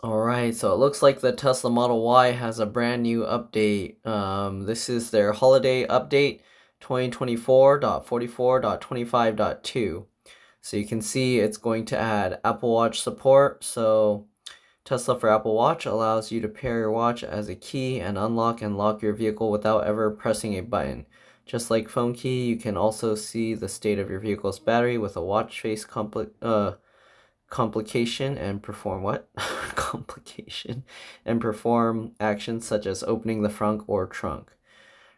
Alright, so it looks like the Tesla Model Y has a brand new update. This is their holiday update 2024.44.25.2. So you can see it's going to add Apple Watch support. So Tesla for Apple Watch allows you to pair your watch as a key and unlock and lock your vehicle without ever pressing a button. Just like Phone Key, you can also see the state of your vehicle's battery with a watch face complication and perform what? Complication and perform actions such as opening the front or trunk,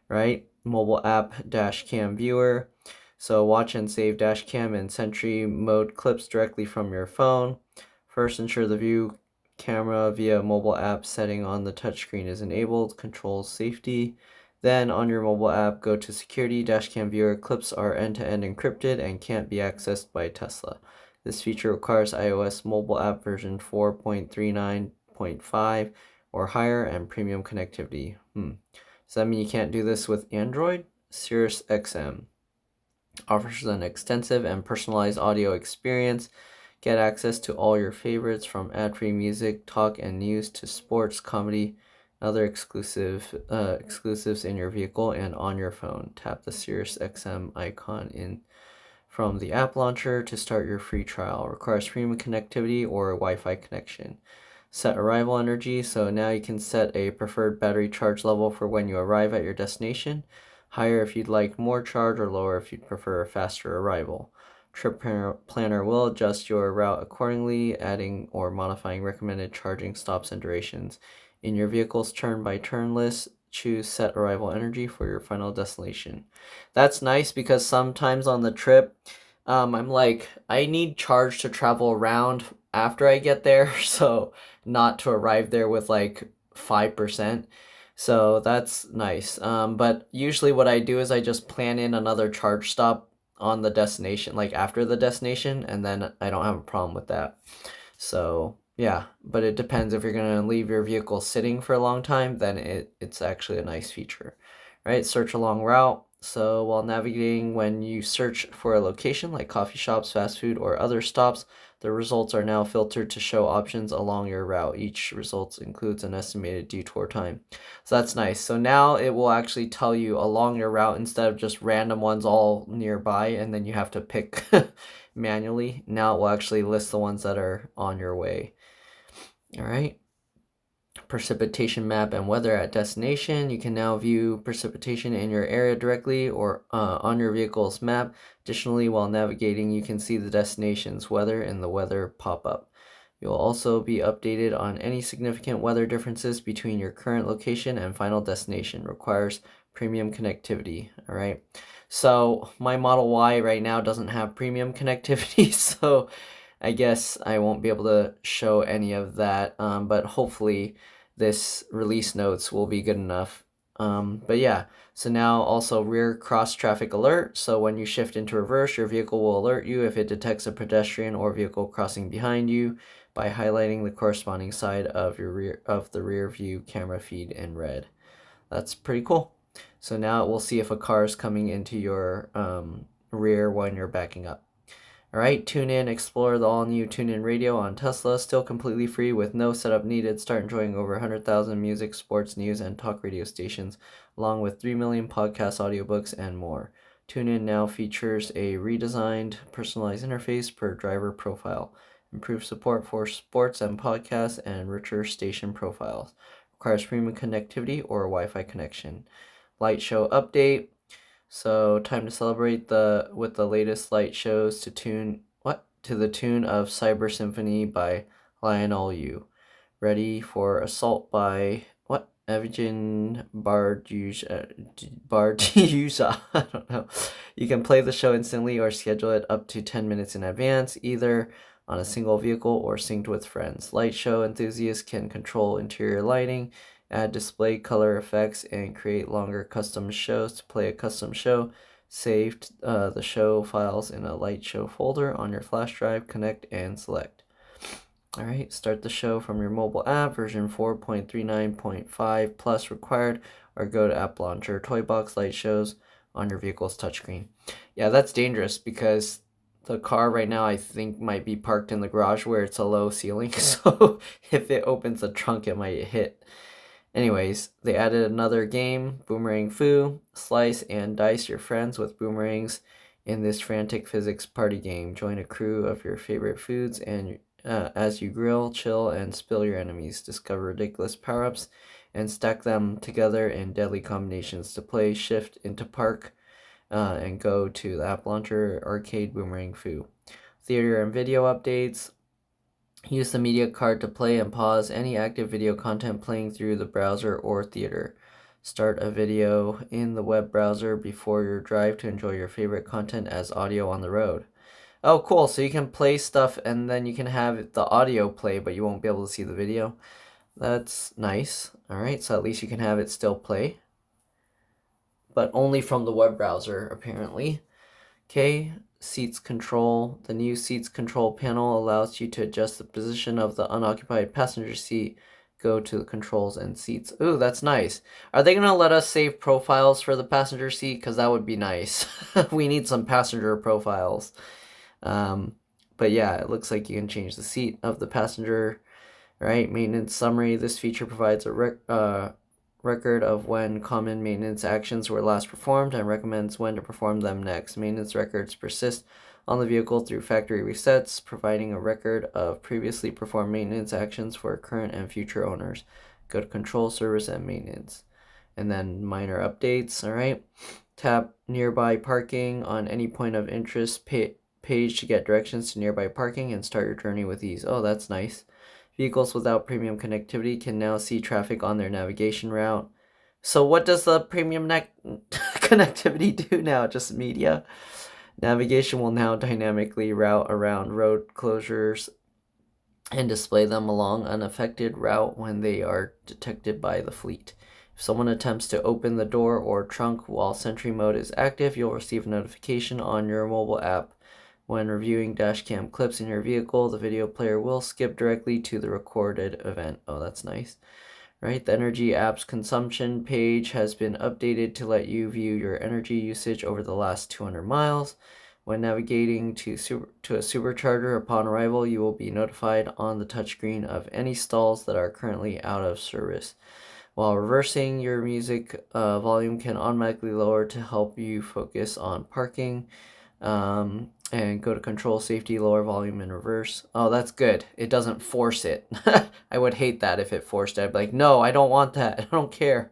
right? Mobile app dash cam viewer. So watch and save dash cam and Sentry mode clips directly from your phone. First, ensure the view camera via mobile app setting on the touchscreen is enabled. Controls safety. Then on your mobile app, go to security dash cam viewer. Clips are end-to-end encrypted and can't be accessed by Tesla. This feature requires iOS mobile app version 4.39.5 or higher and premium connectivity. Does that mean you can't do this with Android? SiriusXM offers an extensive and personalized audio experience. Get access to all your favorites from ad-free music, talk, and news to sports, comedy, and other exclusives in your vehicle and on your phone. Tap the SiriusXM icon from the app launcher to start your free trial. Requires premium connectivity or a Wi-Fi connection. Set arrival energy, so now you can set a preferred battery charge level for when you arrive at your destination. Higher if you'd like more charge, or lower if you'd prefer a faster arrival. Trip planner will adjust your route accordingly, adding or modifying recommended charging stops and durations. In your vehicle's turn-by-turn list, choose set arrival energy for your final destination. That's nice because sometimes on the trip, I'm like, I need charge to travel around after I get there, so not to arrive there with like 5%. So that's nice. But usually what I do is I just plan in another charge stop on the destination, like after the destination, and then I don't have a problem with that. So yeah, but it depends. If you're gonna leave your vehicle sitting for a long time, then it's actually a nice feature, right? Search along route. So while navigating, when you search for a location like coffee shops, fast food, or other stops, the results are now filtered to show options along your route. Each result includes an estimated detour time. So that's nice. So now it will actually tell you along your route instead of just random ones all nearby and then you have to pick manually. Now it will actually list the ones that are on your way. All right. Precipitation map and weather at destination. You can now view precipitation in your area directly or on your vehicle's map. Additionally, while navigating, you can see the destination's weather in the weather pop-up. You'll also be updated on any significant weather differences between your current location and final destination. Requires premium connectivity. All right. So my Model Y right now doesn't have premium connectivity, so I guess I won't be able to show any of that. But hopefully this release notes will be good enough. But yeah, so now also rear cross traffic alert. So when you shift into reverse, your vehicle will alert you if it detects a pedestrian or vehicle crossing behind you by highlighting the corresponding side of the rear view camera feed in red. That's pretty cool. So now it will see if a car is coming into your rear when you're backing up. All right, tune in, explore the all-new TuneIn Radio on Tesla, still completely free with no setup needed. Start enjoying over 100,000 music, sports, news, and talk radio stations, along with 3 million podcast audiobooks and more. TuneIn now features a redesigned, personalized interface per driver profile, improved support for sports and podcasts, and richer station profiles. Requires premium connectivity or a Wi-Fi connection. Light show update. So time to celebrate with the latest light shows to the tune of Cyber Symphony by Lionel Yu. Ready for Assault by Evgen Bardiuza. I don't know. You can play the show instantly or schedule it up to 10 minutes in advance, either on a single vehicle or synced with friends. Light show enthusiasts can control interior lighting, add display color effects, and create longer custom shows. To play a custom show, save the show files in a light show folder on your flash drive, connect, and select. All right, start the show from your mobile app, version 4.39.5 plus required, or go to App Launcher, Toy Box Light Shows on your vehicle's touchscreen. Yeah, that's dangerous because the car right now, I think, might be parked in the garage where it's a low ceiling. So if it opens the trunk, it might hit. Anyways, they added another game, Boomerang Foo. Slice and dice your friends with boomerangs in this frantic physics party game. Join a crew of your favorite foods and as you grill, chill, and spill your enemies. Discover ridiculous power-ups and stack them together in deadly combinations. To play, shift into park and go to the app launcher, arcade, Boomerang Foo. Theater and video updates. Use the media card to play and pause any active video content playing through the browser or theater. Start a video in the web browser before your drive to enjoy your favorite content as audio on the road. Oh, cool. So you can play stuff and then you can have the audio play, but you won't be able to see the video. That's nice. All right, so at least you can have it still play, but only from the web browser, apparently. Okay, seats control. The new seats control panel allows you to adjust the position of the unoccupied passenger seat. Go to the controls and seats. Ooh, that's nice. Are they going to let us save profiles for the passenger seat? Because that would be nice. We need some passenger profiles. But yeah, it looks like you can change the seat of the passenger. Right, maintenance summary. This feature provides a record of when common maintenance actions were last performed and recommends when to perform them next. Maintenance records persist on the vehicle through factory resets, providing a record of previously performed maintenance actions for current and future owners. Go to control, service, and maintenance. And then minor updates, all right? Tap nearby parking on any point of interest page to get directions to nearby parking and start your journey with ease. Oh, that's nice. Vehicles without premium connectivity can now see traffic on their navigation route. So what does the premium connectivity do now? Just media? Navigation will now dynamically route around road closures and display them along unaffected route when they are detected by the fleet. If someone attempts to open the door or trunk while Sentry mode is active, you'll receive a notification on your mobile app. When reviewing dashcam clips in your vehicle, the video player will skip directly to the recorded event. Oh, that's nice. Right, the energy apps consumption page has been updated to let you view your energy usage over the last 200 miles. When navigating to a supercharger upon arrival, you will be notified on the touchscreen of any stalls that are currently out of service. While reversing, your music volume can automatically lower to help you focus on parking. And go to control, safety, lower volume, and reverse. Oh, that's good. It doesn't force it. I would hate that if it forced it. I'd be like, no, I don't want that. I don't care.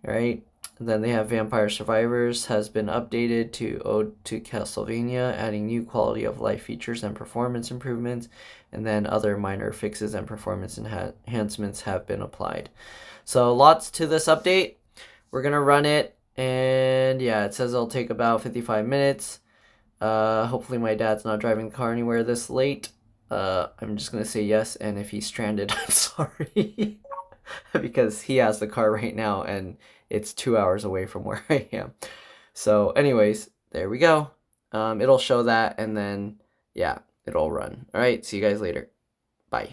All right. And then they have Vampire Survivors has been updated to Ode to Castlevania, adding new quality of life features and performance improvements. And then other minor fixes and performance enhancements have been applied. So lots to this update. We're going to run it. And yeah, it says it'll take about 55 minutes. Hopefully my dad's not driving the car anywhere this late. I'm just gonna say yes, and if he's stranded, I'm sorry. Because he has the car right now, and it's 2 hours away from where I am. So anyways, there we go. It'll show that, and then, yeah, it'll run. Alright, see you guys later. Bye.